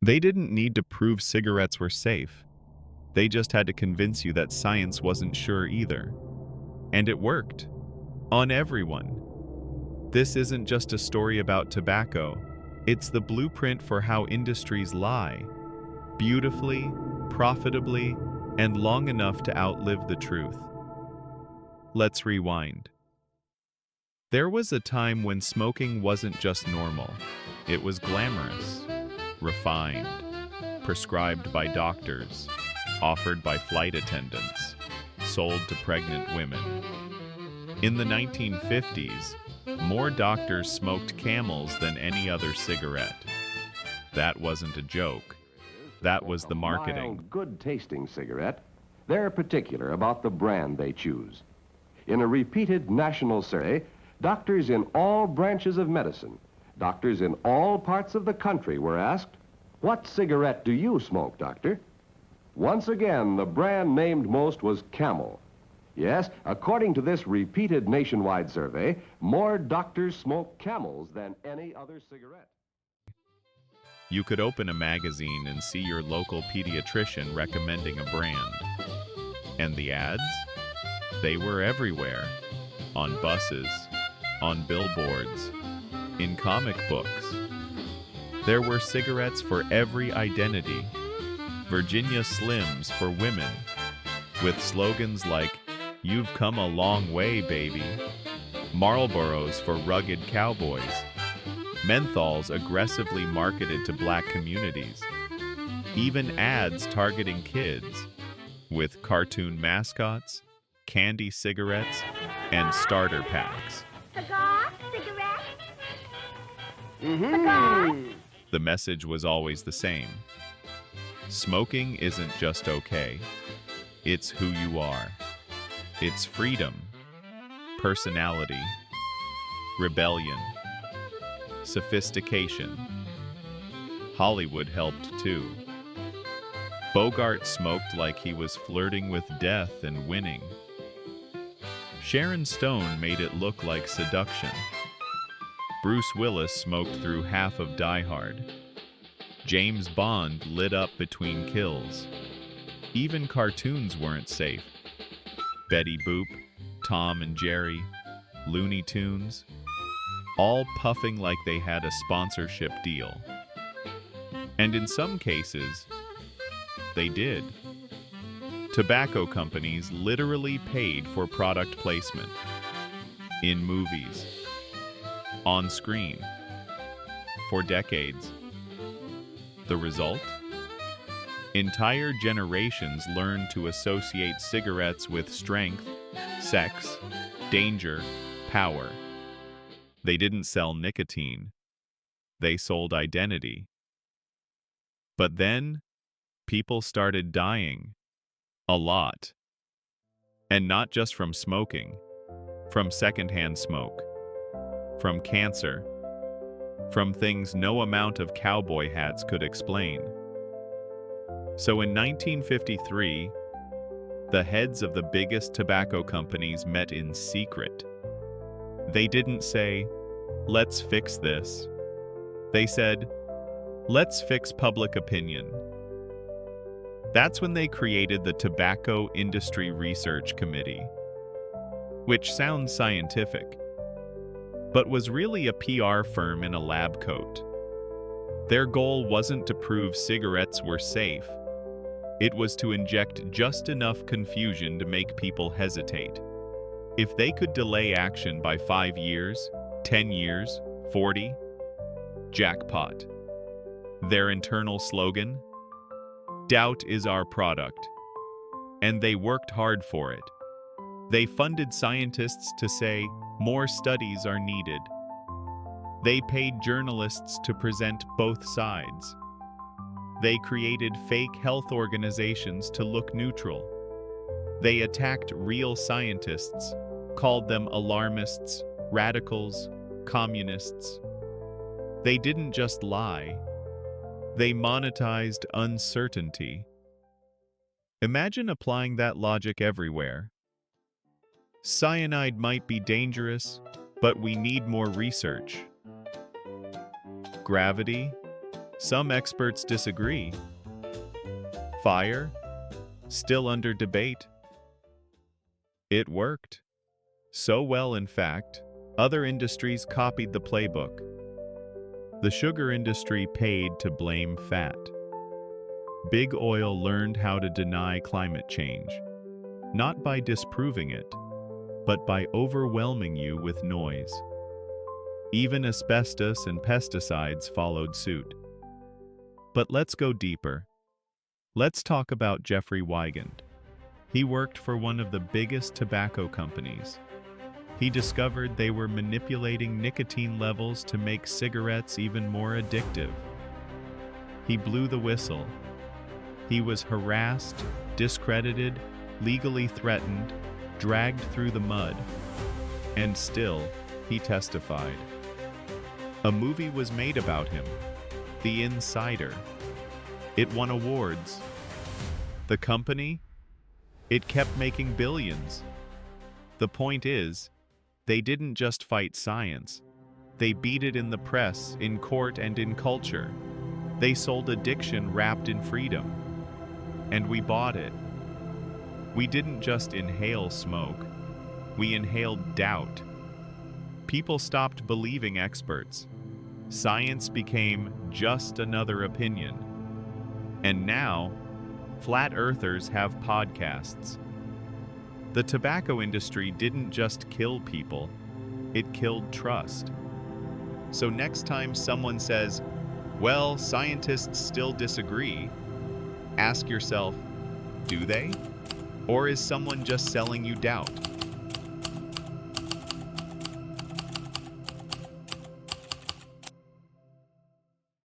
They didn't need to prove cigarettes were safe. They just had to convince you that science wasn't sure either. And it worked. On everyone. This isn't just a story about tobacco. It's the blueprint for how industries lie. Beautifully, profitably, and long enough to outlive the truth. Let's rewind. There was a time when smoking wasn't just normal. It was glamorous, refined, prescribed by doctors, offered by flight attendants, sold to pregnant women. In the 1950s, more doctors smoked Camels than any other cigarette. That wasn't a joke. That was the marketing. Mild, good-tasting cigarette. They're particular about the brand they choose. In a repeated national survey, doctors in all branches of medicine, doctors in all parts of the country were asked, "What cigarette do you smoke, doctor?" Once again, the brand named most was Camel. Yes, according to this repeated nationwide survey, more doctors smoke Camels than any other cigarette. You could open a magazine and see your local pediatrician recommending a brand. And the ads? They were everywhere. On buses, on billboards, in comic books. There were cigarettes for every identity. Virginia Slims for women, with slogans like, "You've come a long way, baby." Marlboros for rugged cowboys. Menthols aggressively marketed to black communities. Even ads targeting kids, with cartoon mascots, candy cigarettes, and starter packs. Cigar? Cigarette? Cigar? The message was always the same. Smoking isn't just okay. It's who you are. It's freedom, personality, rebellion, sophistication. Hollywood helped too. Bogart smoked like he was flirting with death and winning. Sharon Stone made it look like seduction. Bruce Willis smoked through half of Die Hard. James Bond lit up between kills. Even cartoons weren't safe. Betty Boop, Tom and Jerry, Looney Tunes, all puffing like they had a sponsorship deal. And in some cases, they did. Tobacco companies literally paid for product placement. In movies. On screen. For decades. The result? Entire generations learned to associate cigarettes with strength, sex, danger, power. They didn't sell nicotine. They sold identity. But then, people started dying. A lot. And not just from smoking. From secondhand smoke. From cancer. From things no amount of cowboy hats could explain. So in 1953, the heads of the biggest tobacco companies met in secret. They didn't say, "Let's fix this." They said, "Let's fix public opinion." That's when they created the Tobacco Industry Research Committee, which sounds scientific, but was really a PR firm in a lab coat. Their goal wasn't to prove cigarettes were safe. It was to inject just enough confusion to make people hesitate. If they could delay action by 5 years, 10 years, 40, jackpot. Their internal slogan? Doubt is our product. And they worked hard for it. They funded scientists to say, more studies are needed. They paid journalists to present both sides. They created fake health organizations to look neutral. They attacked real scientists, called them alarmists, radicals, communists. They didn't just lie. They monetized uncertainty. Imagine applying that logic everywhere. Cyanide might be dangerous, but we need more research. Gravity? Some experts disagree. Fire? Still under debate. It worked. So well, in fact, other industries copied the playbook. The sugar industry paid to blame fat. Big Oil learned how to deny climate change, not by disproving it, but by overwhelming you with noise. Even asbestos and pesticides followed suit. But let's go deeper. Let's talk about Jeffrey Wigand. He worked for one of the biggest tobacco companies. He discovered they were manipulating nicotine levels to make cigarettes even more addictive. He blew the whistle. He was harassed, discredited, legally threatened, dragged through the mud. And still, he testified. A movie was made about him, The Insider. It won awards. The company? It kept making billions. The point is, they didn't just fight science. They beat it in the press, in court, and in culture. They sold addiction wrapped in freedom. And we bought it. We didn't just inhale smoke. We inhaled doubt. People stopped believing experts. Science became just another opinion. And now, flat earthers have podcasts. The tobacco industry didn't just kill people, it killed trust. So next time someone says, well, scientists still disagree, ask yourself, do they? Or is someone just selling you doubt?